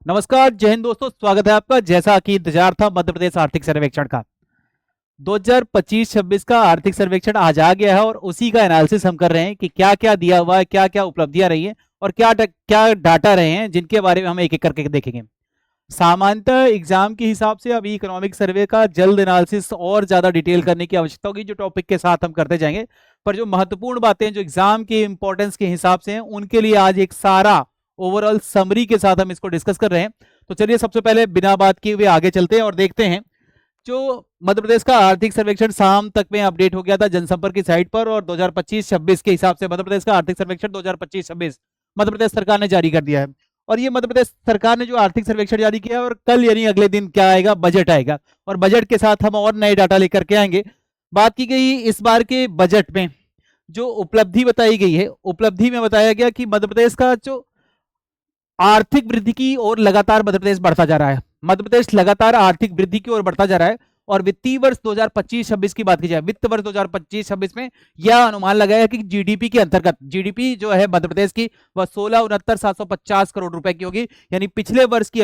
नमस्कार, जय हिंद दोस्तों। स्वागत है आपका। जैसा कि इंतजार था मध्य प्रदेश आर्थिक सर्वेक्षण का 2025-26 का आर्थिक सर्वेक्षण आज आ गया है और उसी का एनालिसिस हम कर रहे हैं कि क्या क्या दिया हुआ है, क्या क्या उपलब्धियां रही हैं और क्या डाटा रहे हैं, जिनके बारे में हम एक एक करके देखेंगे। सामान्यतः एग्जाम के हिसाब से अभी इकोनॉमिक सर्वे का जल्द एनालिसिस और ज्यादा डिटेल करने की आवश्यकता होगी, जो टॉपिक के साथ हम करते जाएंगे। पर जो महत्वपूर्ण बातें जो एग्जाम के इंपॉर्टेंस के हिसाब से हैं, उनके लिए आज एक सारा ओवरऑल समरी के साथ हम इसको डिस्कस कर रहे हैं। तो चलिए सबसे पहले बिना बात किए हुए आगे चलते हैं और देखते हैं। जो मध्य प्रदेश का आर्थिक सर्वेक्षण शाम तक में अपडेट हो गया था जनसंपर्क की साइट पर, और 2025-26 के हिसाब से मध्य प्रदेश का आर्थिक सर्वेक्षण 2025-26 मध्य प्रदेश सरकार ने जारी कर दिया है। और ये मध्य प्रदेश सरकार ने जो आर्थिक सर्वेक्षण जारी किया है, और कल यानी अगले दिन क्या आएगा, बजट आएगा, और बजट के साथ हम और नए डाटा लेकर के आएंगे। बात की गई इस बार के बजट में जो उपलब्धि बताई गई है, उपलब्धि में बताया गया कि मध्य प्रदेश का जो आर्थिक वृद्धि की ओर लगातार मध्य प्रदेश बढ़ता जा रहा है। मध्य प्रदेश लगातार आर्थिक वृद्धि की ओर बढ़ता जा रहा है। और वित्तीय वर्ष 2025-26 की बात की जाए, वित्त वर्ष 2025-26 में यह अनुमान लगाया कि जीडीपी के अंतर्गत, जीडीपी जो है मध्य प्रदेश की, वह 16,69,750 करोड़ रुपए की होगी। यानी पिछले वर्ष की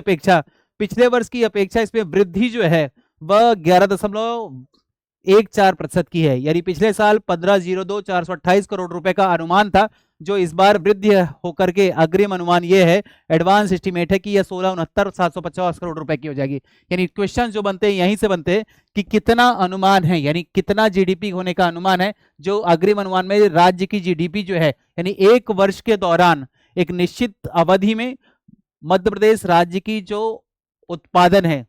अपेक्षा इसमें वृद्धि जो है वह 11.14% की है। यानी पिछले साल 15,02,428 करोड़ रुपए का अनुमान था, जो इस बार वृद्धि होकर के अग्रिम अनुमान यह है, एडवांस एस्टीमेट है कि यह 16,69,750 करोड़ रुपए की हो जाएगी। यानी क्वेश्चन जो बनते हैं यहीं से बनते हैं कि कितना अनुमान है, यानी कितना जीडीपी होने का अनुमान है। जो अग्रिम अनुमान में राज्य की जीडीपी जो है, यानी एक वर्ष के दौरान एक निश्चित अवधि में मध्य प्रदेश राज्य की जो उत्पादन है,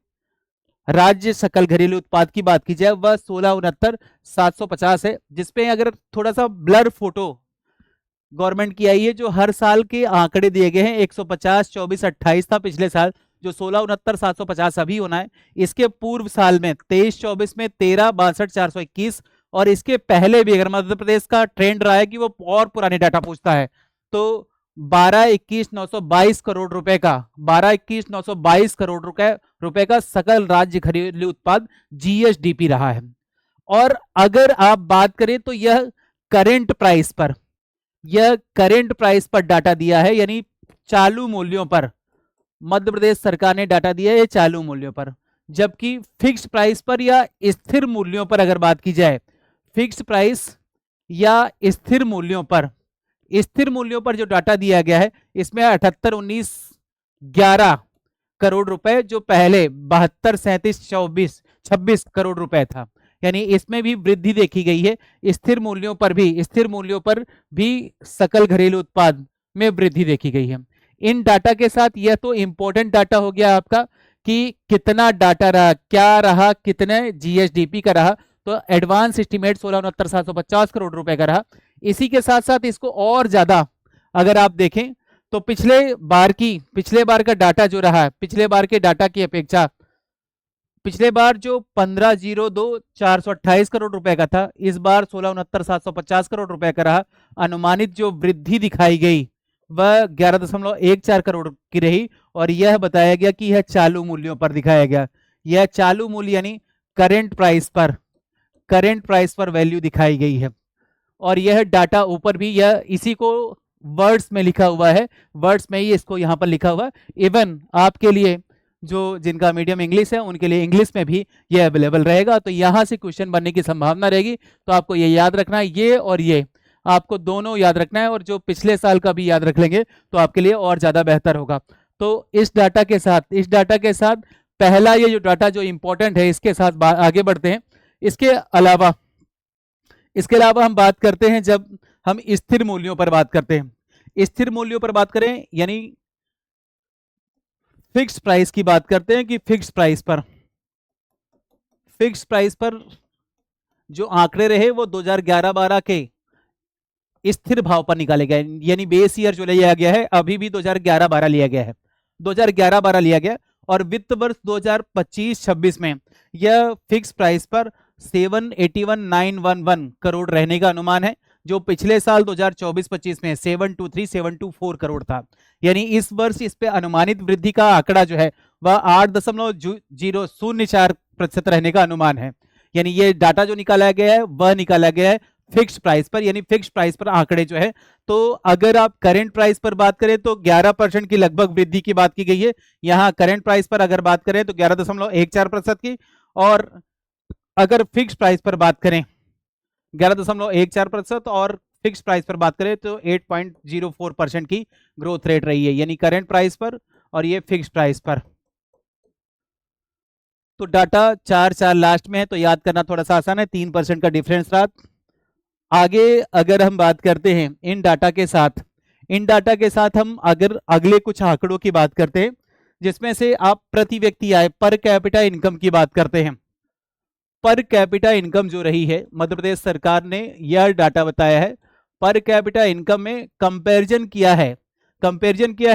राज्य सकल घरेलू उत्पाद की बात की जाए, वह 16,69,750 है। जिसपे अगर थोड़ा सा ब्लर फोटो गवर्नमेंट की आई है, जो हर साल के आंकड़े दिए गए हैं, 150, 24, 28 था पिछले साल, जो 16,69,750 अभी होना है। इसके पूर्व साल में 23-24 में 13, 62, 421, और इसके पहले भी अगर मध्य प्रदेश का ट्रेंड रहा है कि वो और पुराने डाटा पूछता है, तो 12,21,922 करोड़ रुपए का 12,21,922 करोड़ रुपए का सकल राज्य घरेलू उत्पाद जीएसडीपी रहा है। और अगर आप बात करें तो यह करंट प्राइस पर डाटा दिया है, यानी चालू मूल्यों पर मध्य प्रदेश सरकार ने डाटा दिया है, चालू मूल्यों पर। जबकि फिक्स प्राइस पर या स्थिर मूल्यों पर अगर बात की जाए, फिक्स प्राइस या स्थिर मूल्यों पर जो डाटा दिया गया है, इसमें 78,19,11 करोड़ रुपए, जो पहले 72,37,24,26 करोड़ रुपए था। यानी इसमें भी वृद्धि देखी गई है। स्थिर मूल्यों पर भी सकल घरेलू उत्पाद में वृद्धि देखी गई है। इन डाटा के साथ यह तो इंपॉर्टेंट डाटा हो गया आपका कि कितना डाटा रहा, क्या रहा, कितने जीएसडीपी का रहा। तो एडवांस एस्टीमेट 16,69,750 करोड़ रुपए का रहा। इसी के साथ साथ इसको और ज्यादा अगर आप देखें तो पिछले बार का डाटा जो रहा है, पिछले बार के डाटा की अपेक्षा पिछले बार जो 15,02,428 करोड़ रुपए का था, इस बार 16,69,750 करोड़ रुपए का रहा। अनुमानित जो वृद्धि दिखाई गई वह 11.14 करोड़ की रही, और यह बताया गया कि यह चालू मूल्यों पर दिखाया गया। यह चालू मूल्य यानी करंट प्राइस पर वैल्यू दिखाई गई है। और यह डाटा ऊपर भी यह इसी को वर्ड्स में लिखा हुआ है, वर्ड्स में ही इसको यहाँ पर लिखा हुआ है। इवन आपके लिए जो जिनका मीडियम इंग्लिश है, उनके लिए इंग्लिश में भी ये अवेलेबल रहेगा। तो यहां से क्वेश्चन बनने की संभावना रहेगी। तो आपको ये याद रखना है, ये और ये आपको दोनों याद रखना है, और जो पिछले साल का भी याद रख लेंगे तो आपके लिए और ज्यादा बेहतर होगा। तो इस डाटा के साथ पहला ये जो डाटा जो इंपॉर्टेंट है, इसके साथ आगे बढ़ते हैं। इसके अलावा हम बात करते हैं, जब हम स्थिर मूल्यों पर बात करते हैं, स्थिर मूल्यों पर बात करें यानी फिक्स प्राइस की बात करते हैं कि फिक्स प्राइस पर जो आंकड़े रहे वो 2011-12 के स्थिर भाव पर निकाले गए। यानी बेस ईयर जो लिया गया है, अभी भी 2011-12 लिया गया है, 2011-12 लिया गया। और वित्त वर्ष 2025-26 में यह फिक्स प्राइस पर 781,911 करोड़ रहने का अनुमान है, जो पिछले साल 2024-25 में 723,724 करोड़ था। यानी इस वर्ष इस पे अनुमानित वृद्धि का आंकड़ा जो है वह 8.004% रहने का अनुमान है। यानी ये डाटा जो निकाला गया है वह निकाला गया है फिक्स्ड प्राइस पर, यानी फिक्स्ड प्राइस पर आंकड़े जो है। तो अगर आप करंट प्राइस पर बात करें तो 11% की लगभग वृद्धि की बात की गई है। यहां करंट प्राइस पर अगर बात करें तो 11.14% की, और अगर फिक्स्ड प्राइस पर बात करें 11.14%, और फिक्स प्राइस पर बात करें तो 8.04% की ग्रोथ रेट रही है, यानी करंट प्राइस पर और ये फिक्स प्राइस पर। तो डाटा 4 लास्ट में है, तो याद करना थोड़ा सा आसान है, 3% का डिफरेंस रहा। आगे अगर हम बात करते हैं इन डाटा के साथ, इन डाटा के साथ हम अगर अगले कुछ आंकड़ों की बात करते हैं, जिसमें से आप प्रति व्यक्ति आय, पर कैपिटा इनकम की बात करते हैं। पर कैपिटा इनकम जो रही है, मध्य प्रदेश सरकार ने यह डाटा बताया है, पर कैपिटा इनकम में कंपैरिजन किया है,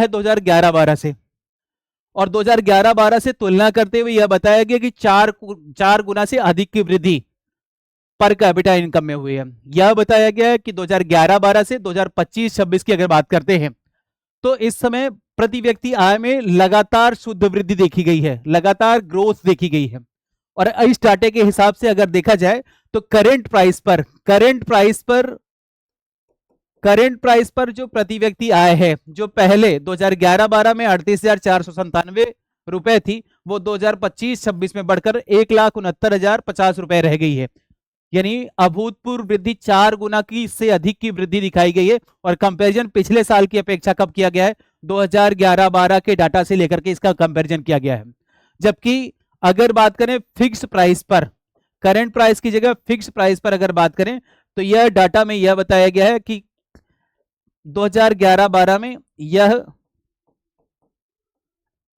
2011-12 से, और 2011-12 से तुलना करते हुए यह बताया गया कि चार गुना से अधिक की वृद्धि पर कैपिटा इनकम में हुई है। यह बताया गया है कि 2011-12 से 2025-26 की अगर बात करते हैं तो इस समय प्रति व्यक्ति आय में लगातार शुद्ध वृद्धि देखी गई है, लगातार ग्रोथ देखी गई है। और इस डाटे के हिसाब से अगर देखा जाए तो करंट प्राइस पर जो प्रति व्यक्ति आय है, जो पहले 2011-12 में 38,497 रुपए थी, वो 2025-26 में बढ़कर 1,69,050 रुपए रह गई है। यानी अभूतपूर्व वृद्धि, 4 गुना की से अधिक की वृद्धि दिखाई गई है। और कंपैरिजन पिछले साल की अपेक्षा कब किया गया है? 2011-12 के डाटा से लेकर के इसका कंपैरिजन किया गया है। जबकि अगर बात करें फिक्स प्राइस पर, करंट प्राइस की जगह फिक्स प्राइस पर अगर बात करें तो यह डाटा में यह बताया गया है कि 2011-12 में यह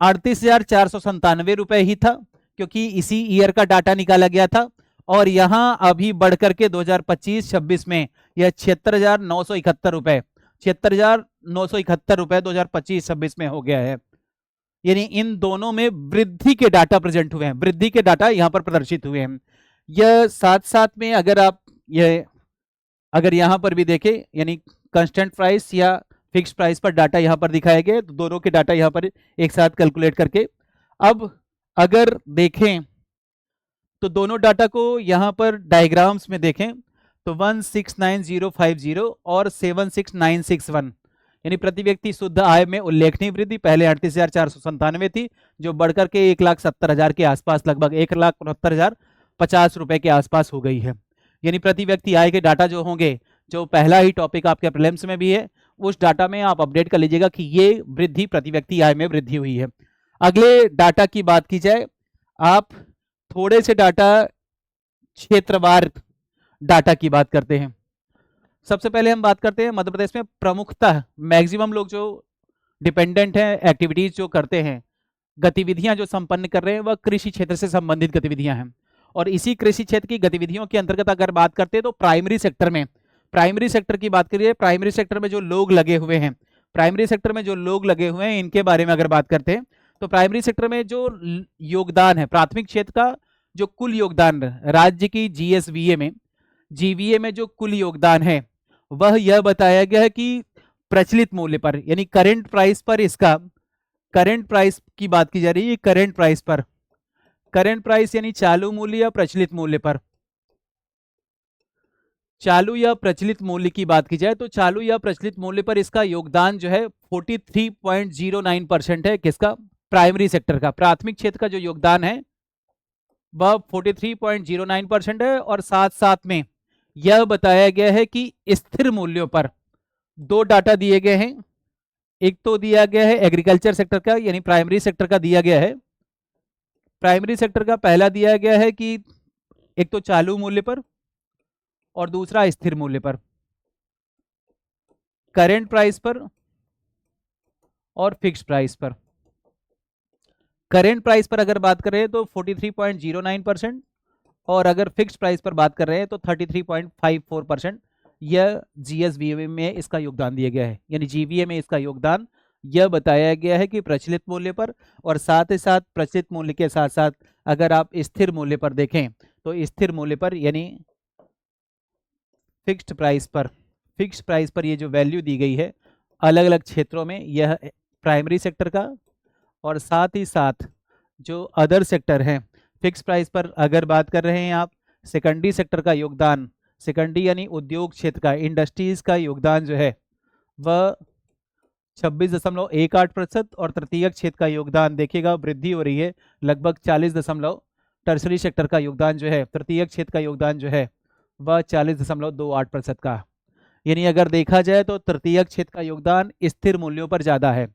38,497 रुपए ही था, क्योंकि इसी ईयर का डाटा निकाला गया था। और यहां अभी बढ़कर के 2025-26 में यह 76,971 रुपए, 76,971 रुपए 2025-26 में हो गया है। यानी इन दोनों में वृद्धि के डाटा प्रेजेंट हुए हैं, वृद्धि के डाटा यहां पर प्रदर्शित हुए हैं। यह साथ साथ में अगर आप अगर यहां पर भी देखें, यानी कांस्टेंट प्राइस या फिक्स प्राइस पर डाटा यहां पर दिखाए गए, तो दोनों के डाटा यहां पर एक साथ कैलकुलेट करके, अब अगर देखें तो दोनों डाटा को यहां पर डायग्राम्स में देखें तो 169050 और 76961, यानी प्रति व्यक्ति शुद्ध आय में उल्लेखनीय वृद्धि। पहले 38,497 थी, जो बढ़कर के 1,70,000 के आसपास, लगभग 1,69,050 रुपए के आसपास हो गई है। यानी प्रति व्यक्ति आय के डाटा जो होंगे, जो पहला ही टॉपिक आपके प्रीलिम्स में भी है, उस डाटा में आप अपडेट कर लीजिएगा कि ये वृद्धि प्रति व्यक्ति आय में वृद्धि हुई है। अगले डाटा की बात की जाए, आप थोड़े से डाटा क्षेत्रवार डाटा की बात करते हैं। सबसे पहले हम बात करते हैं मध्य प्रदेश में प्रमुखतः मैक्सिमम लोग जो डिपेंडेंट हैं, एक्टिविटीज जो करते हैं, गतिविधियां जो संपन्न कर रहे हैं, वह कृषि क्षेत्र से संबंधित गतिविधियां हैं। और इसी कृषि क्षेत्र की गतिविधियों के अंतर्गत अगर बात करते हैं तो प्राइमरी सेक्टर में, प्राइमरी सेक्टर की बात करिए, प्राइमरी सेक्टर में जो लोग लगे हुए हैं, प्राइमरी सेक्टर में जो लोग लगे हुए हैं, इनके बारे में अगर बात करते हैं तो प्राइमरी सेक्टर में जो योगदान है, प्राथमिक क्षेत्र का जो कुल योगदान राज्य की जीएसवीए में, जीवीए में जो कुल योगदान है, वह यह बताया गया है कि प्रचलित मूल्य पर, यानी करंट प्राइस पर, इसका करंट प्राइस की बात की जा रही है, करंट प्राइस पर, करंट प्राइस यानी चालू मूल्य या प्रचलित मूल्य पर, चालू या प्रचलित मूल्य की बात की जाए तो चालू या प्रचलित मूल्य पर इसका योगदान जो है 43.09% है। किसका? प्राइमरी सेक्टर का, प्राथमिक क्षेत्र का जो योगदान है वह 43.09% है। और साथ साथ में यह बताया गया है कि स्थिर मूल्यों पर दो डाटा दिए गए हैं। एक तो दिया गया है एग्रीकल्चर सेक्टर का, यानी प्राइमरी सेक्टर का दिया गया है, प्राइमरी सेक्टर का पहला दिया गया है कि एक तो चालू मूल्य पर और दूसरा स्थिर मूल्य पर, करंट प्राइस पर और फिक्स्ड प्राइस पर। करंट प्राइस पर अगर बात करें तो 43.09% और अगर फिक्स्ड प्राइस पर बात कर रहे हैं तो 33.54%। यह जीएसवीए में इसका योगदान दिया गया है, यानी जीवीए में इसका योगदान यह बताया गया है कि प्रचलित मूल्य पर, और साथ ही साथ प्रचलित मूल्य के साथ साथ अगर आप स्थिर मूल्य पर देखें तो स्थिर मूल्य पर यानी फिक्स्ड प्राइस पर, फिक्स्ड प्राइस पर ये जो वैल्यू दी गई है अलग अलग क्षेत्रों में, यह प्राइमरी सेक्टर का और साथ ही साथ जो अदर सेक्टर हैं। फिक्स प्राइस पर अगर बात कर रहे हैं आप, सेकेंडरी सेक्टर का योगदान सेकेंडरी यानी उद्योग क्षेत्र का, इंडस्ट्रीज का योगदान जो है वह 26.18% और तृतीयक क्षेत्र का योगदान देखिएगा वृद्धि हो रही है लगभग 40, टर्सरी सेक्टर का योगदान जो है, तृतीयक क्षेत्र का योगदान जो है वह 40.28% का। यानी अगर देखा जाए तो तृतीयक क्षेत्र का योगदान स्थिर मूल्यों पर ज्यादा है।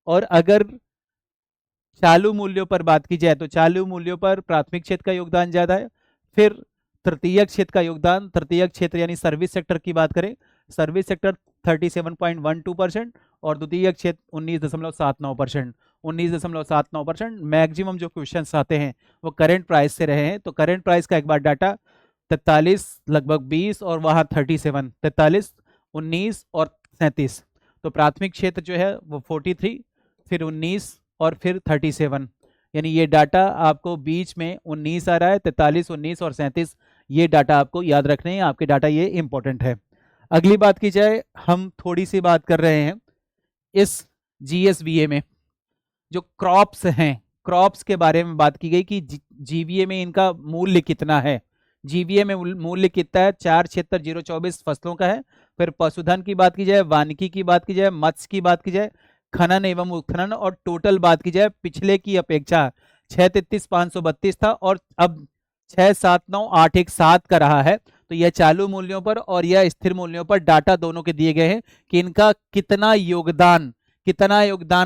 और अगर चालू मूल्यों पर बात की जाए तो चालू मूल्यों पर प्राथमिक क्षेत्र का योगदान ज्यादा है। फिर तृतीयक क्षेत्र का योगदान, तृतीयक क्षेत्र यानी सर्विस सेक्टर की बात करें, सर्विस सेक्टर 37.12% और द्वितीयक क्षेत्र 19.79%। 19.79%। मैक्सिमम जो क्वेश्चंस आते हैं वो करंट प्राइस से रहे हैं, तो करंट प्राइस का एक बार डाटा 43 लगभग 20 और वहाँ 37, 43, 19 और 37। तो प्राथमिक क्षेत्र जो है वो 43, फिर 19 और फिर 37, यानी ये डाटा आपको बीच में 19 आ रहा है, 43, 19 और 37, ये डाटा आपको याद रखने हैं, आपके डाटा ये इंपॉर्टेंट है। अगली बात की जाए, हम थोड़ी सी बात कर रहे हैं इस जीएसवीए में जो क्रॉप्स हैं, क्रॉप्स के बारे में बात की गई कि जीवीए में इनका मूल्य कितना है। जीवीए में मूल्य कितना है, 4,76,024 फसलों का है। फिर पशुधन की बात की जाए, वानिकी की बात की जाए, मत्स्य की बात की जाए, खनन एवं उत्खनन और टोटल बात की जाए पिछले की अपेक्षा 6,33,532 था और अब 6,79,817 का रहा है। तो यह चालू मूल्यों पर और यह स्थिर मूल्यों पर डाटा दोनों के दिए गए हैं कि इनका कितना योगदान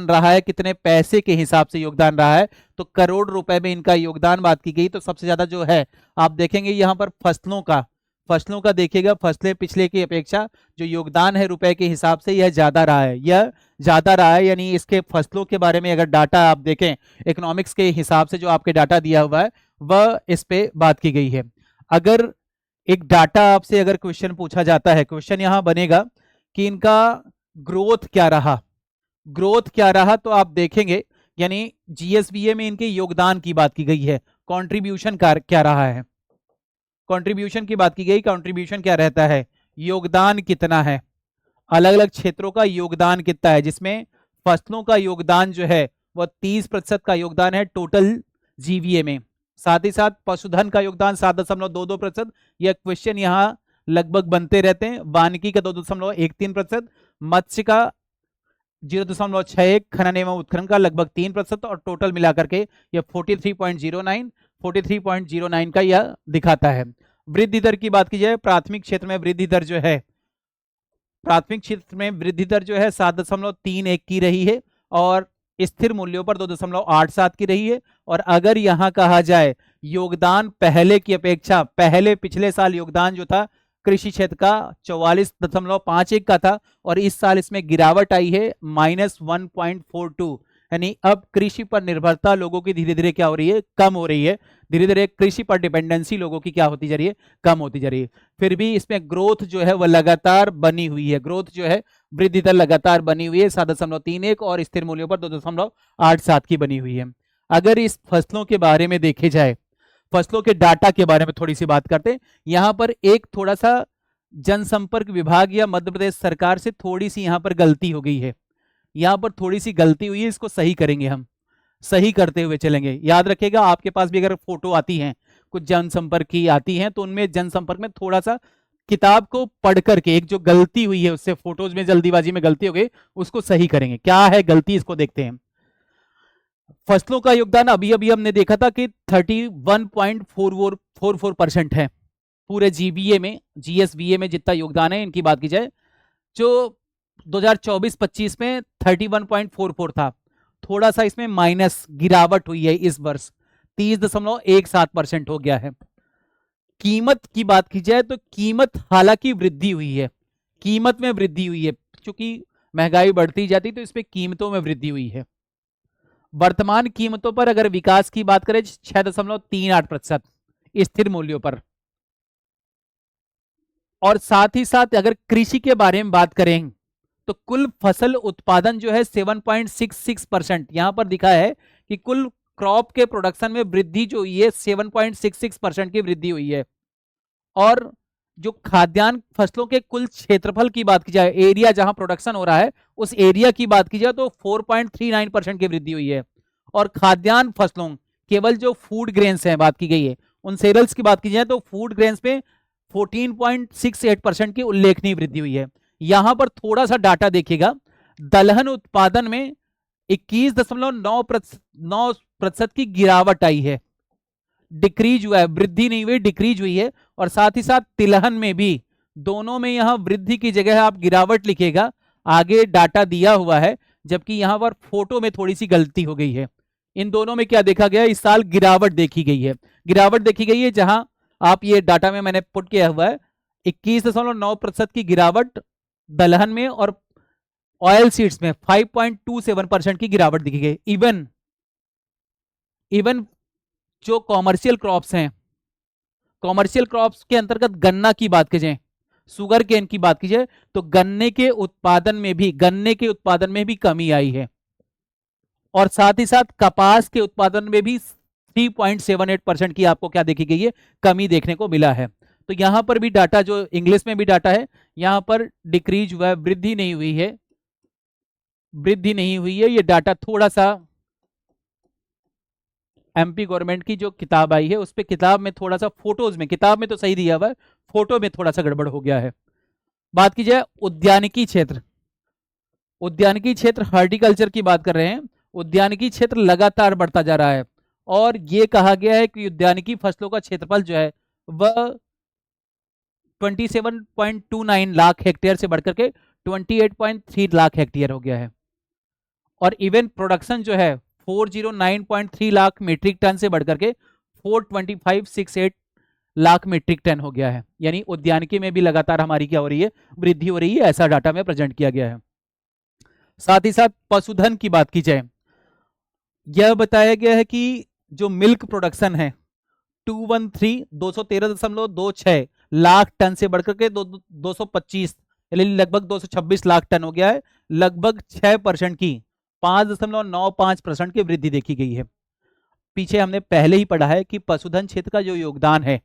रहा है, कितने पैसे के हिसाब से योगदान रहा है। तो करोड़ रुपए में इनका योगदान बात की गई तो सबसे ज्यादा जो है आप देखेंगे यहाँ पर फसलों का देखिएगा, फसलें पिछले की अपेक्षा जो योगदान है रुपए के हिसाब से यह ज्यादा रहा है, यानी इसके फसलों के बारे में अगर डाटा आप देखें इकोनॉमिक्स के हिसाब से जो आपके डाटा दिया हुआ है वह इस पे बात की गई है। अगर एक डाटा आपसे अगर क्वेश्चन पूछा जाता है, क्वेश्चन यहां बनेगा कि इनका ग्रोथ क्या रहा, तो आप देखेंगे यानी जीएसवीए में इनके योगदान की बात की गई है, कंट्रीब्यूशन क्या रहा है, कंट्रीब्यूशन की बात की गई, कंट्रीब्यूशन क्या रहता है, योगदान कितना है, अलग अलग क्षेत्रों का योगदान कितना है, जिसमें फसलों का योगदान जो है वह 30% का योगदान है टोटल जीवीए में। साथ ही साथ पशुधन का योगदान 7.22%, यह क्वेश्चन यहाँ लगभग बनते रहते हैं। वानिकी का 2.13%, मत्स्य का 0.61, खनन एवं उत्खनन का लगभग 3% और टोटल मिलाकर के यह 43.09 का यह दिखाता है। वृद्धि दर की बात की जाए, प्राथमिक क्षेत्र में वृद्धि दर जो है 7.31 की रही है और स्थिर मूल्यों पर 2.87 की रही है। और अगर यहां कहा जाए योगदान पहले की अपेक्षा, पहले पिछले साल योगदान जो था कृषि क्षेत्र का 44.51 का था और इस साल इसमें गिरावट आई है -1.42, यानी अब कृषि पर निर्भरता लोगों की धीरे धीरे क्या हो रही है, कम हो रही है। धीरे धीरे कृषि पर डिपेंडेंसी लोगों की क्या होती जा रही है, कम होती जा रही है। फिर भी इसमें ग्रोथ जो है वह लगातार बनी हुई है, ग्रोथ जो है वृद्धि दर लगातार बनी हुई है 7.31 और स्थिर मूल्यों पर 2.87 की बनी हुई है। अगर इस फसलों के बारे में देखे जाए, फसलों के डाटा के बारे में थोड़ी सी बात करते हैं। यहां पर एक थोड़ा सा जनसंपर्क विभाग या मध्य प्रदेश सरकार से थोड़ी सी यहां पर गलती हो गई है, यहां पर थोड़ी सी गलती हुई है, इसको सही करेंगे, हम सही करते हुए चलेंगे। याद रखिएगा आपके पास भी अगर फोटो आती हैं, कुछ जनसंपर्क की आती हैं, तो उनमें जनसंपर्क में थोड़ा सा किताब को पढ़ करके एक जो गलती हुई है उससे फोटोज में जल्दीबाजी में गलती हो गई, उसको सही करेंगे। क्या है गलती, इसको देखते हैं। फसलों का योगदान अभी हमने देखा था कि 31.44% है पूरे जीएसवीए में जितना योगदान है। इनकी बात की जाए जो 2024-25 में 31.44 था, थोड़ा सा इसमें माइनस गिरावट हुई है इस वर्ष, 30.17% हो गया है। कीमत की बात की जाए तो कीमत हालांकि वृद्धि हुई है, कीमत में वृद्धि हुई है, क्योंकि महंगाई बढ़ती जाती तो इसमें कीमतों में वृद्धि हुई है। वर्तमान कीमतों पर अगर विकास की बात करें 6.38% स्थिर मूल्यों पर। और साथ ही साथ अगर कृषि के बारे में बात करें तो कुल फसल उत्पादन जो है 7.66%, यहां पर दिखा है कि कुल क्रॉप के प्रोडक्शन में वृद्धि जो हुई है 7.66% की वृद्धि हुई है। और जो खाद्यान्न फसलों के कुल क्षेत्रफल की बात की जाए, एरिया जहां प्रोडक्शन हो रहा है उस एरिया की बात की जाए तो 4.39% की वृद्धि हुई है। और खाद्यान्न फसलों केवल जो फूड ग्रेन्स हैं बात की गई है, उन सेरल्स की बात की जाए तो फूड ग्रेन्स में 14.68% की उल्लेखनीय वृद्धि हुई है। यहां पर थोड़ा सा डाटा देखिएगा, दलहन उत्पादन में 21.9% की गिरावट आई है, डिक्रीज हुआ है, वृद्धि नहीं हुई, डिक्रीज हुई है। और साथ ही साथ तिलहन में भी, दोनों में यहां वृद्धि की जगह आप गिरावट लिखेगा, आगे डाटा दिया हुआ है, जबकि यहां पर फोटो में थोड़ी सी गलती हो गई है। इन दोनों में क्या देखा गया, इस साल गिरावट देखी गई है, गिरावट देखी गई है। जहां आप ये डाटा में मैंने पुट किया हुआ है 21.9% की गिरावट दलहन में, और ऑयल सीड्स में 5.27% की गिरावट दिखी गई। इवन जो कॉमर्शियल क्रॉप्स हैं, कॉमर्शियल क्रॉप्स के अंतर्गत गन्ना की बात की जाए, शुगर केन की बात की जाए, तो गन्ने के उत्पादन में भी कमी आई है। और साथ ही साथ कपास के उत्पादन में भी 3.78% की आपको क्या देखी गई है, कमी देखने को मिला है। तो यहां पर भी डाटा, जो इंग्लिश में भी डाटा है, यहां पर डिक्रीज हुआ है, वृद्धि नहीं हुई है, वृद्धि नहीं हुई है। ये डाटा थोड़ा सा एमपी गवर्नमेंट की जो किताब आई है उस पे, किताब में थोड़ा सा, फोटोज में, किताब में तो सही दिया हुआ है, फोटो में थोड़ा सा गड़बड़ हो गया है। बात की जाए उद्यानिकी क्षेत्र, उद्यानिकी क्षेत्र हॉर्टिकल्चर की बात कर रहे हैं। उद्यानिकी क्षेत्र लगातार बढ़ता जा रहा है, और ये कहा गया है कि उद्यानिकी फसलों का क्षेत्रफल जो है वह 27.29 लाख हेक्टेयर से बढ़कर के 28.3 लाख हेक्टेयर हो गया है। और इवन प्रोडक्शन जो है 409.3 लाख मीट्रिक टन से बढ़कर के 425.68 लाख मीट्रिक टन हो गया है। यानी उद्यानिकी में भी लगातार हमारी क्या हो रही है, वृद्धि हो रही है, ऐसा डाटा में प्रेजेंट किया गया है। साथ ही साथ पशुधन की बात की जाए, यह बताया गया है कि जो मिल्क प्रोडक्शन है 213.26 लाख टन से बढ़कर के 225, लगभग 226 लाख टन हो गया है। लगभग 6% की, 5.95% की वृद्धि देखी गई है। पीछे हमने पहले ही पढ़ा है कि पशुधन क्षेत्र का जो योगदान है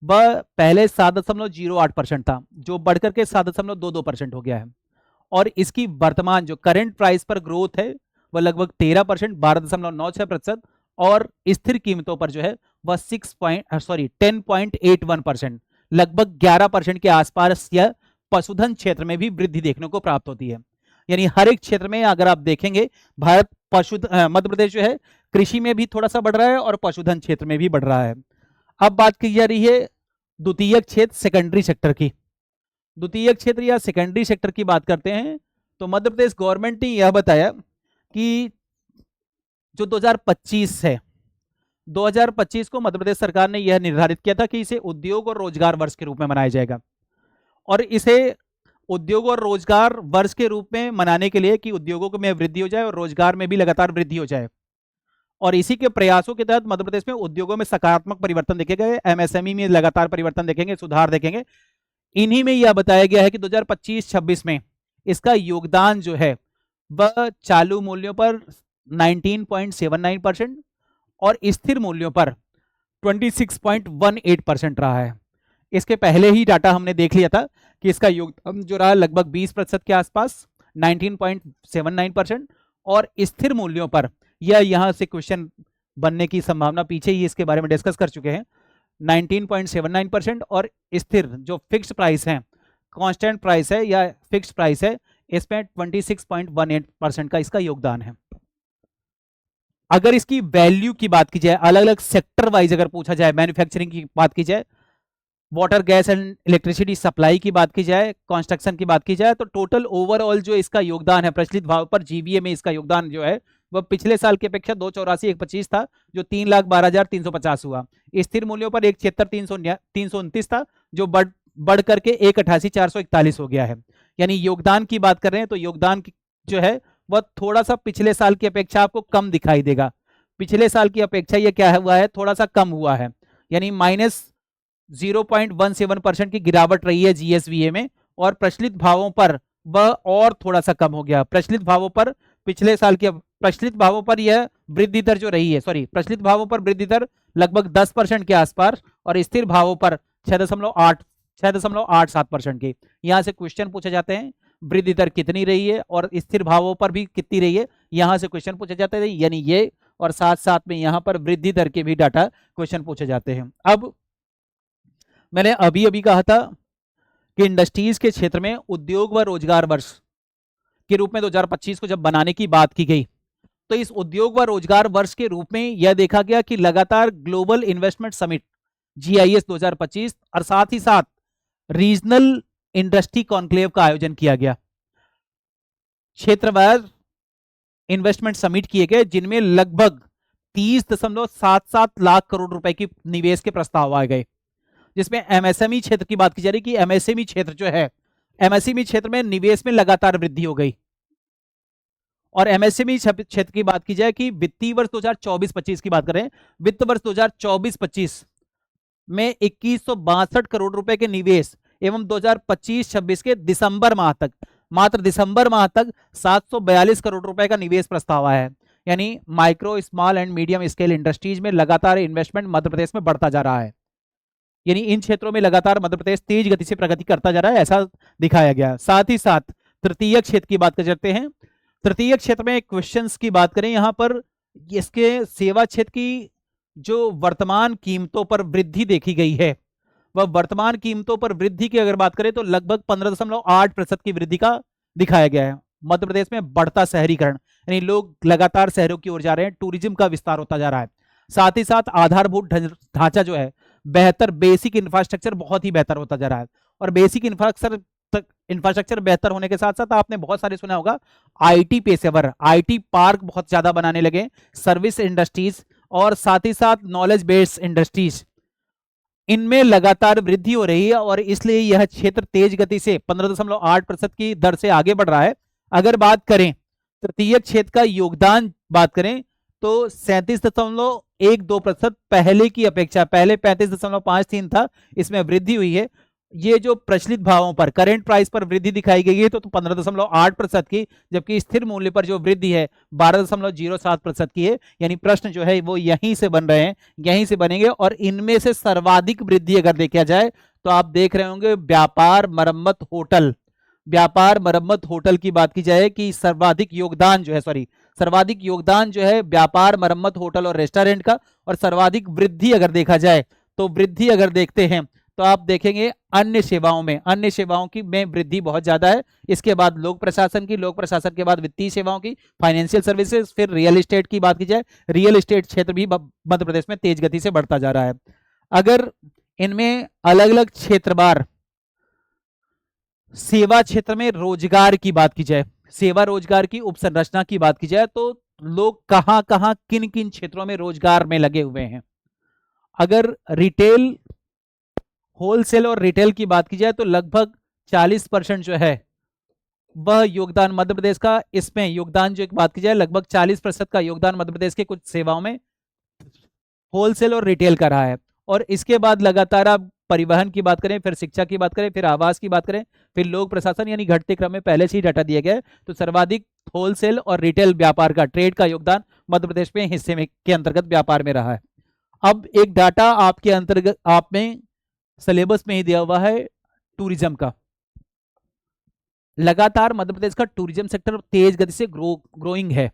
वह पहले 7.08% था, जो बढ़कर के 7.22% हो गया है। और इसकी वर्तमान जो करंट प्राइस पर ग्रोथ है वह लगभग 13%, 12.96%, और स्थिर कीमतों पर जो है वह 10.81%, लगभग 11% के आसपास यह पशुधन क्षेत्र में भी वृद्धि देखने को प्राप्त होती है। यानी हर एक क्षेत्र में अगर आप देखेंगे, भारत मध्य प्रदेश जो है कृषि में भी थोड़ा सा बढ़ रहा है और पशुधन क्षेत्र में भी बढ़ रहा है। अब बात की जा रही है द्वितीयक क्षेत्र, सेकेंडरी सेक्टर की। द्वितीयक क्षेत्र या सेकेंडरी सेक्टर की बात करते हैं तो मध्य प्रदेश गवर्नमेंट ने यह बताया कि जो 2025 है, 2025 को मध्य प्रदेश सरकार ने यह निर्धारित किया था कि इसे उद्योग और रोजगार वर्ष के रूप में मनाया जाएगा। और इसे उद्योग और रोजगार वर्ष के रूप में मनाने के लिए कि उद्योगों में वृद्धि हो जाए और रोजगार में भी लगातार वृद्धि हो जाए, और इसी के प्रयासों के तहत मध्य प्रदेश में उद्योगों में सकारात्मक परिवर्तन देखे गए, एमएसएमई में लगातार परिवर्तन देखेंगे, सुधार देखेंगे। इन्हीं में यह बताया गया है कि 2025-26 में इसका योगदान जो है वह चालू मूल्यों पर 19.79% और स्थिर मूल्यों पर 26.18% रहा है। इसके पहले ही डाटा हमने देख लिया था कि इसका योगदान जो रहा लगभग 20% के आसपास, 19.79%, और स्थिर मूल्यों पर यह यहां से क्वेश्चन बनने की संभावना, पीछे ही इसके बारे में डिस्कस कर चुके हैं, 19.79%, और स्थिर जो फिक्स्ड प्राइस है, कांस्टेंट प्राइस है या फिक्स्ड प्राइस है, इसमें 26.18% का इसका योगदान है। अगर इसकी वैल्यू की बात की जाए, अलग अलग सेक्टर वाइज अगर पूछा जाए, मैन्युफैक्चरिंग की बात की जाए, water gas and electricity supply की बात की जाए, कंस्ट्रक्शन की बात की जाए, तो टोटल ओवरऑल जो इसका योगदान है प्रचलित भाव पर जीवीए में, इसका योगदान जो है वह पिछले साल की अपेक्षा 284,125 था, जो 3,12,350 हुआ। स्थिर मूल्यों पर 176,329 था, जो बढ़ करके 188,441 हो गया है। यानी योगदान की बात कर रहे हैं तो योगदान जो है वह थोड़ा सा पिछले साल की अपेक्षा आपको कम दिखाई देगा। पिछले साल की अपेक्षा यह क्या हुआ है, थोड़ा सा कम हुआ है, यानी -0.17% की गिरावट रही है जीएसवीए में, और प्रचलित भावों पर वह और थोड़ा सा कम हो गया। प्रचलित भावों पर पिछले साल के प्रचलित भावों पर यह वृद्धि दर जो रही है, प्रचलित भावों पर वृद्धि दर लगभग 10% के आसपास, और स्थिर भावों पर 6.87% की। यहां से क्वेश्चन पूछे जाते हैं वृद्धि दर कितनी रही है और स्थिर भावों पर भी कितनी रही है, यहां से क्वेश्चन पूछे जाते हैं, यानी ये, और साथ साथ में यहां पर वृद्धि दर के भी डाटा क्वेश्चन पूछे जाते हैं। अब मैंने अभी अभी कहा था कि इंडस्ट्रीज के क्षेत्र में उद्योग व रोजगार वर्ष के रूप में 2025 को जब बनाने की बात की गई, तो इस उद्योग व रोजगार वर्ष के रूप में यह देखा गया कि लगातार ग्लोबल इन्वेस्टमेंट समिट GIS 2025 और साथ ही साथ रीजनल इंडस्ट्री कॉन्क्लेव का आयोजन किया गया। क्षेत्रवार इन्वेस्टमेंट समिट किए गए जिनमें लगभग 30.77 लाख करोड़ रुपए की निवेश के प्रस्ताव आए गए, जिसमें MSME क्षेत्र की बात की जा रही कि MSME क्षेत्र जो है, MSME क्षेत्र में निवेश में लगातार वृद्धि हो गई। और MSME क्षेत्र की बात की जाए कि वित्तीय वर्ष 2024-25 की बात करें, वित्त वर्ष 2024-25 में 2162 करोड़ रुपए के निवेश एवं 2025-26 के दिसंबर माह तक, मात्र दिसंबर माह तक 742 करोड़ रुपए का निवेश प्रस्ताव आया है। यानी micro, small and medium scale industries में लगातार इन्वेस्टमेंट मध्य प्रदेश में बढ़ता जा रहा है। यानी इन क्षेत्रों में लगातार मध्य प्रदेश तेज गति से प्रगति करता जा रहा है, ऐसा दिखाया गया। साथ ही साथ तृतीय क्षेत्र की बात करते हैं। तृतीय क्षेत्र में क्वेश्चंस की बात करें, यहां पर इसके सेवा क्षेत्र की जो वर्तमान कीमतों पर वृद्धि देखी गई है, वह वर्तमान कीमतों पर वृद्धि की अगर बात करें तो लगभग 15.8% की वृद्धि का दिखाया गया है। मध्य प्रदेश में बढ़ता शहरीकरण, यानी लोग लगातार शहरों की ओर जा रहे हैं, टूरिज्म का विस्तार होता जा रहा है। साथ ही साथ आधारभूत ढांचा जो है बेहतर, बेसिक इंफ्रास्ट्रक्चर बहुत ही बेहतर होता जा रहा है। और बेसिक इंफ्रास्ट्रक्चर बेहतर होने के साथ साथ आपने बहुत सारे सुना होगा IT पेशेवर, IT पार्क बहुत ज्यादा बनाने लगे, सर्विस इंडस्ट्रीज और साथ ही साथ नॉलेज बेस्ड इंडस्ट्रीज, इनमें लगातार वृद्धि हो रही है और इसलिए यह क्षेत्र तेज गति से 15.8% की दर से आगे बढ़ रहा है। अगर बात करें तृतीय क्षेत्र का योगदान बात करें तो 37.12% पहले की अपेक्षा, पहले 35.53 था, इसमें वृद्धि हुई है। ये जो प्रचलित भावों पर, करंट प्राइस पर वृद्धि दिखाई गई है तो 15.8% की, जबकि स्थिर मूल्य पर जो वृद्धि है 12.07% की है। यानी प्रश्न जो है वो यहीं से बन रहे हैं, यहीं से बनेंगे। और इनमें से सर्वाधिक वृद्धि अगर देखा जाए तो आप देख रहे होंगे व्यापार, मरम्मत, होटल, व्यापार, मरम्मत, होटल की बात की जाए कि सर्वाधिक योगदान जो है, सर्वाधिक योगदान जो है व्यापार, मरम्मत, होटल और रेस्टोरेंट का। और सर्वाधिक वृद्धि अगर देखा जाए तो वृद्धि अगर देखते हैं तो आप देखेंगे अन्य सेवाओं में, अन्य सेवाओं की में वृद्धि बहुत ज्यादा है। इसके बाद लोक प्रशासन की, लोक प्रशासन के बाद वित्तीय सेवाओं की, फाइनेंशियल सर्विसेज, फिर रियल एस्टेट की बात की जाए, रियल एस्टेट क्षेत्र भी मध्य प्रदेश में तेज गति से बढ़ता जा रहा है। अगर इनमें अलग अलग क्षेत्रवार सेवा क्षेत्र में रोजगार की बात की जाए, सेवा रोजगार की उपसंरचना की बात की जाए तो लोग कहां कहां किन किन क्षेत्रों में रोजगार में लगे हुए हैं। अगर रिटेल, होलसेल और रिटेल की बात की जाए तो लगभग 40% जो है वह योगदान मध्य प्रदेश का, इसमें योगदान जो एक बात की जाए लगभग 40% का योगदान मध्य प्रदेश के कुछ सेवाओं में होलसेल और रिटेल का रहा है। और इसके बाद लगातार आप परिवहन की बात करें, फिर शिक्षा की बात करें, फिर आवास की बात करें, फिर लोक प्रशासन, यानी घटते क्रम में पहले से ही डाटा दिया गया है। तो सर्वाधिक होलसेल और रिटेल व्यापार का, ट्रेड का योगदान मध्य प्रदेश में हिस्से में के अंतर्गत व्यापार में रहा है। अब एक डाटा आपके अंतर्गत आप में सिलेबस में ही दिया हुआ है टूरिज्म का। लगातार मध्य प्रदेश का टूरिज्म सेक्टर तेज गति से ग्रोइंग है।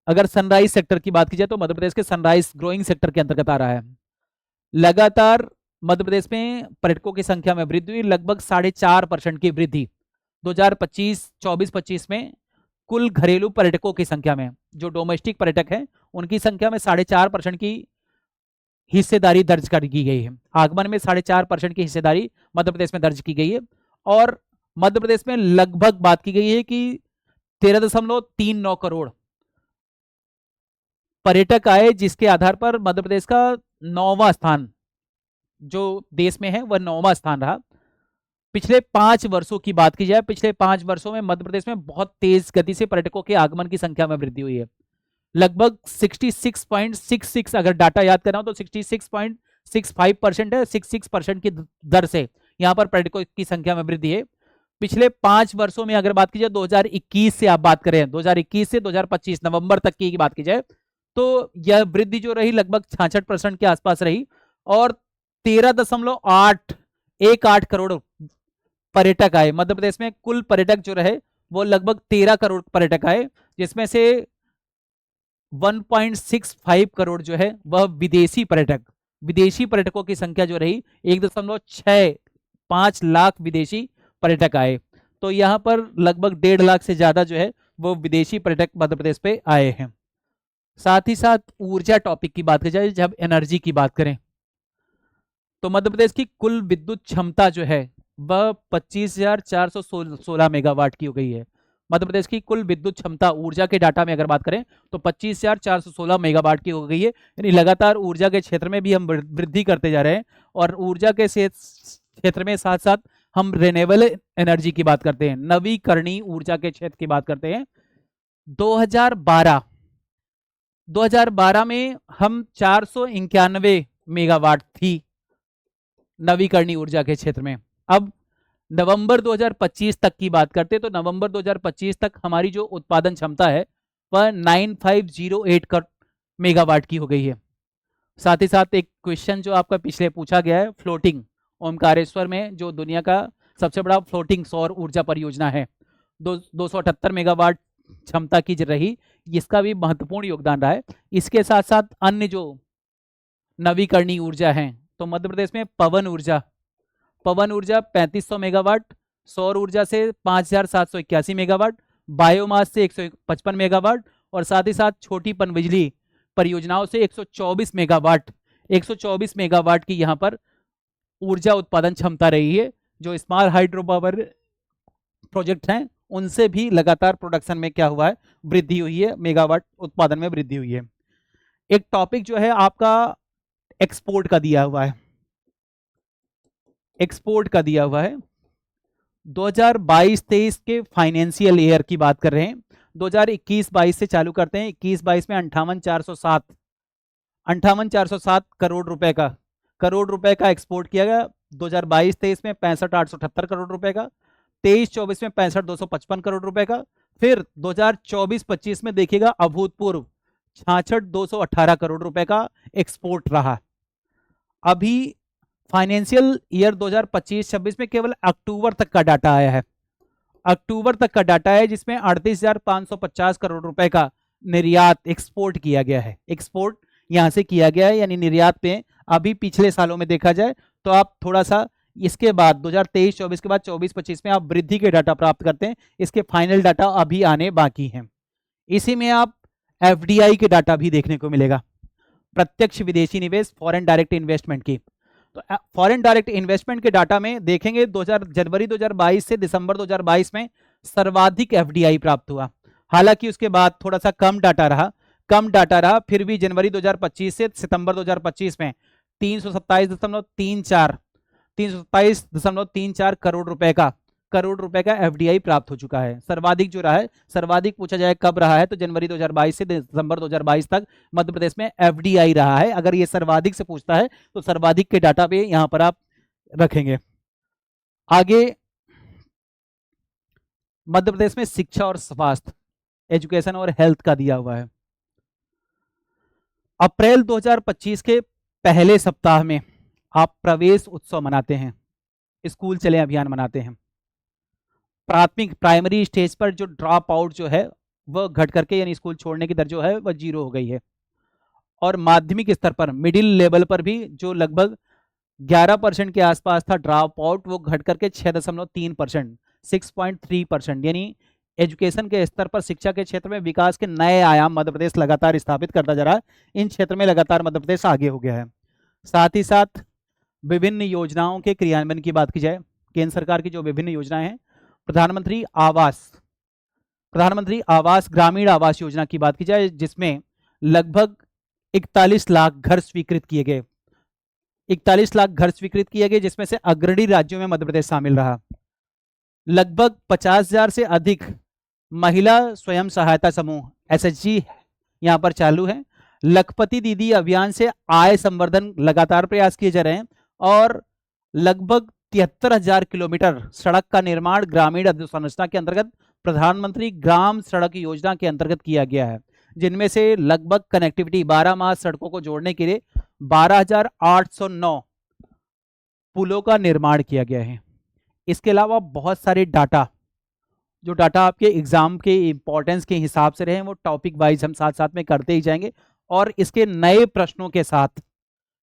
अगर सनराइज सेक्टर की बात की जाए तो मध्य प्रदेश के सनराइज ग्रोइंग सेक्टर के अंतर्गत आ रहा है। लगातार मध्य प्रदेश में पर्यटकों की संख्या में वृद्धि हुई, लगभग 4.5% की वृद्धि 2024-25 में कुल घरेलू पर्यटकों की संख्या में, जो डोमेस्टिक पर्यटक हैं उनकी संख्या में 4.5% की हिस्सेदारी दर्ज कर की गई है। आगमन में 4.5% की हिस्सेदारी मध्य प्रदेश में दर्ज की गई है। और मध्य प्रदेश में लगभग बात की गई है कि 13.39 करोड़ पर्यटक आए, जिसके आधार पर मध्य प्रदेश का 9वां स्थान जो देश में है वह 9वां स्थान रहा। पिछले 5 वर्षों की बात की जाए, पिछले 5 वर्षों में मध्य प्रदेश में बहुत तेज गति से पर्यटकों के आगमन की संख्या में वृद्धि हुई है। लगभग 66.66, अगर डाटा याद कर रहा हूं तो 66.65% है, 66% की दर से यहां पर पर्यटकों की संख्या में वृद्धि है। पिछले 5 वर्षों में अगर बात की जाए 2021 से आप बात करें, 2021 से 2025 नवंबर तक की बात की जाए तो यह वृद्धि जो रही लगभग 66% के आसपास रही। और 13.818 करोड़ पर्यटक आए मध्य प्रदेश में। कुल पर्यटक जो रहे वो लगभग 13 करोड़ पर्यटक आए, जिसमें से 1.65 करोड़ जो है वह विदेशी पर्यटक, विदेशी पर्यटकों की संख्या जो रही 1.65 लाख विदेशी पर्यटक आए। तो यहाँ पर लगभग 1.5 लाख से ज्यादा जो है वो विदेशी पर्यटक मध्य प्रदेश पे आए हैं। साथ ही साथ ऊर्जा टॉपिक की बात की जाए, जब एनर्जी की बात करें तो मध्य प्रदेश की कुल विद्युत क्षमता जो है वह 25,416 मेगावाट की हो गई है। मध्य प्रदेश की कुल विद्युत क्षमता ऊर्जा के डाटा में अगर बात करें तो 25,416 मेगावाट की हो गई है। यानी लगातार ऊर्जा के क्षेत्र में भी हम वृद्धि करते जा रहे हैं और ऊर्जा के क्षेत्र में साथ साथ हम रिन्यूएबल एनर्जी की बात करते हैं, नवीकरणीय ऊर्जा के क्षेत्र की बात करते हैं। 2012 में हम 491 मेगावाट थी नवीकरणीय ऊर्जा के क्षेत्र में। अब नवंबर 2025 तक की बात करते हैं तो नवंबर 2025 तक हमारी जो उत्पादन क्षमता है वह 9508 मेगावाट की हो गई है। साथ ही साथ एक क्वेश्चन जो आपका पिछले पूछा गया है, फ्लोटिंग ओमकारेश्वर में जो दुनिया का सबसे बड़ा फ्लोटिंग सौर ऊर्जा परियोजना है 278 मेगावाट क्षमता की रही, इसका भी महत्वपूर्ण योगदान रहा है। इसके साथ साथ अन्य जो नवीकरणीय ऊर्जा है तो मध्य प्रदेश में पवन ऊर्जा 3500 मेगावाट, सौर ऊर्जा से 5781 मेगावाट, बायोमास से 155 मेगावाट और साथ ही साथ छोटी पनबिजली परियोजनाओं से 124 मेगावाट की यहाँ पर ऊर्जा उत्पादन क्षमता रही है। जो स्मॉल हाइड्रो पावर प्रोजेक्ट हैं उनसे भी लगातार प्रोडक्शन में क्या हुआ है, वृद्धि हुई है, मेगावाट उत्पादन में वृद्धि हुई है। एक टॉपिक जो है आपका एक्सपोर्ट का दिया हुआ है, 2022-23 के फाइनेंशियल ईयर की बात कर रहे हैं। 2021-22 से चालू करते हैं। 21-22 में 58,407 करोड़ रुपए का एक्सपोर्ट किया गया। 2022-23 में 65,878 करोड़ रुपए का, 23-24 में 65,255 करोड़ रुपए का, फिर 2024-25 में देखिएगा अभूतपूर्व 66,218 करोड़ रुपए का एक्सपोर्ट रहा। अभी फाइनेंशियल ईयर 2025-26 में केवल अक्टूबर तक का डाटा आया है, जिसमें 38,550 करोड़ रुपए का निर्यात एक्सपोर्ट किया गया है। एक्सपोर्ट यहां से किया गया है, यानी निर्यात पे अभी पिछले सालों में देखा जाए तो आप थोड़ा सा इसके बाद 2023-24 के बाद 24-25 में आप वृद्धि के डाटा प्राप्त करते हैं। इसके फाइनल डाटा अभी आने बाकी हैं। इसी में आप एफडीआई के डाटा भी देखने को मिलेगा, प्रत्यक्ष विदेशी निवेश, फॉरेन डायरेक्ट इन्वेस्टमेंट की। तो फॉरेन डायरेक्ट इन्वेस्टमेंट के डाटा में देखेंगे जनवरी 2022 से दिसंबर 2022 में सर्वाधिक एफडीआई प्राप्त हुआ। हालांकि उसके बाद थोड़ा सा कम डाटा रहा, फिर भी जनवरी 2025 से सितंबर 2025 में 327.34 करोड़ रुपए का एफडीआई प्राप्त हो चुका है। सर्वाधिक जो रहा है, सर्वाधिक पूछा जाए कब रहा है तो जनवरी 2022 से दिसंबर 2022 तक मध्य प्रदेश में एफडीआई रहा है। अगर ये सर्वाधिक से पूछता है तो सर्वाधिक के डाटा पे यहां पर आप रखेंगे। आगे मध्य प्रदेश में शिक्षा और स्वास्थ्य, एजुकेशन और हेल्थ का दिया हुआ है। अप्रैल 2025 के पहले सप्ताह में आप प्रवेश उत्सव मनाते हैं, स्कूल चले अभियान मनाते हैं। प्राइमरी स्टेज पर जो ड्रॉप आउट जो है वह घट करके, यानी स्कूल छोड़ने की दर जो है वह 0 हो गई है। और माध्यमिक स्तर पर मिडिल लेवल पर भी जो लगभग 11% के आसपास था ड्रॉप आउट, वो घट करके 6.3%, 6.3%, यानी एजुकेशन के स्तर पर, शिक्षा के क्षेत्र में विकास के नए आयाम मध्य प्रदेश लगातार स्थापित करता जा रहा है। इन क्षेत्र में लगातार मध्य प्रदेश आगे हो गया है। साथ ही साथ विभिन्न योजनाओं के क्रियान्वयन की बात की जाए, केंद्र सरकार की जो विभिन्न योजनाएं हैं, प्रधानमंत्री आवास ग्रामीण आवास योजना की बात की जाए, जिसमें लगभग 41 लाख घर स्वीकृत किए गए, 41 लाख घर स्वीकृत किए गए, जिसमें से अग्रणी राज्यों में मध्य प्रदेश शामिल रहा। लगभग 50,000 से अधिक महिला स्वयं सहायता समूह एसएचजी यहां पर चालू है। लखपति दीदी अभियान से आय संवर्धन लगातार प्रयास किए जा रहे हैं और लगभग 73,000 किलोमीटर सड़क का निर्माण ग्रामीण अधोसंरचना के अंतर्गत प्रधानमंत्री ग्राम सड़क योजना के अंतर्गत किया गया है, जिनमें से लगभग कनेक्टिविटी 12 माह सड़कों को जोड़ने के लिए 12,809 पुलों का निर्माण किया गया है। इसके अलावा बहुत सारे डाटा, जो डाटा आपके एग्जाम के इंपॉर्टेंस के हिसाब से रहे, वो टॉपिक वाइज हम साथ साथ में करते ही जाएंगे और इसके नए प्रश्नों के साथ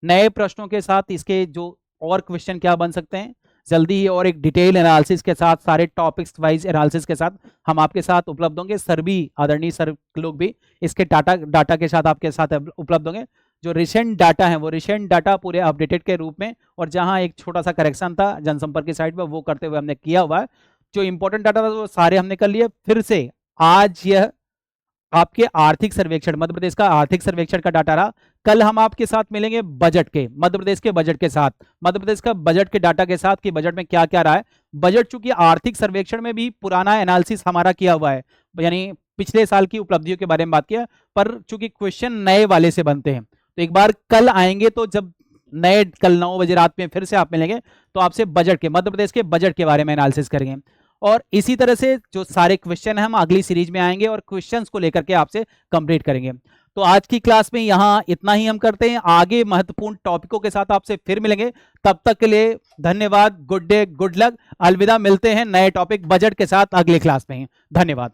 नए प्रश्नों के साथ इसके जो और क्वेश्चन क्या बन सकते हैं जल्दी ही, और एक डिटेल एनालिसिस के साथ, सारे टॉपिक्स वाइज एनालिसिस के साथ हम आपके साथ उपलब्ध होंगे। सर भी, आदरणीय सर लोग भी इसके डाटा के साथ आपके साथ उपलब्ध होंगे। जो रिसेंट डाटा है वो रिसेंट डाटा पूरे अपडेटेड के रूप में, और जहां एक छोटा सा करेक्शन था जनसंपर्क की साइड पर, वो करते हुए हमने किया हुआ है। जो इंपॉर्टेंट डाटा था वो सारे हमने कर लिए। फिर से आज यह आपके आर्थिक सर्वेक्षण, मध्य प्रदेश का आर्थिक सर्वेक्षण का डाटा रहा। कल हम आपके साथ मिलेंगे बजट के, मध्य प्रदेश के बजट के साथ, मध्य प्रदेश का बजट के डाटा के साथ कि बजट में क्या क्या रहा है। बजट चूंकि आर्थिक सर्वेक्षण में भी पुराना एनालिसिस हमारा किया हुआ है, यानी पिछले साल की उपलब्धियों के बारे में बात किया, पर चूंकि क्वेश्चन नए वाले से बनते हैं, तो एक बार कल आएंगे तो जब नए कल 9 बजे रात में फिर से आप मिलेंगे तो आपसे बजट के, मध्य प्रदेश के बजट के बारे में एनालिसिस करेंगे। और इसी तरह से जो सारे क्वेश्चन हैं हम अगली सीरीज में आएंगे और क्वेश्चंस को लेकर के आपसे कंप्लीट करेंगे। तो आज की क्लास में यहाँ इतना ही हम करते हैं, आगे महत्वपूर्ण टॉपिकों के साथ आपसे फिर मिलेंगे। तब तक के लिए धन्यवाद, गुड डे, गुड लक, अलविदा। मिलते हैं नए टॉपिक बजट के साथ अगले क्लास में। धन्यवाद।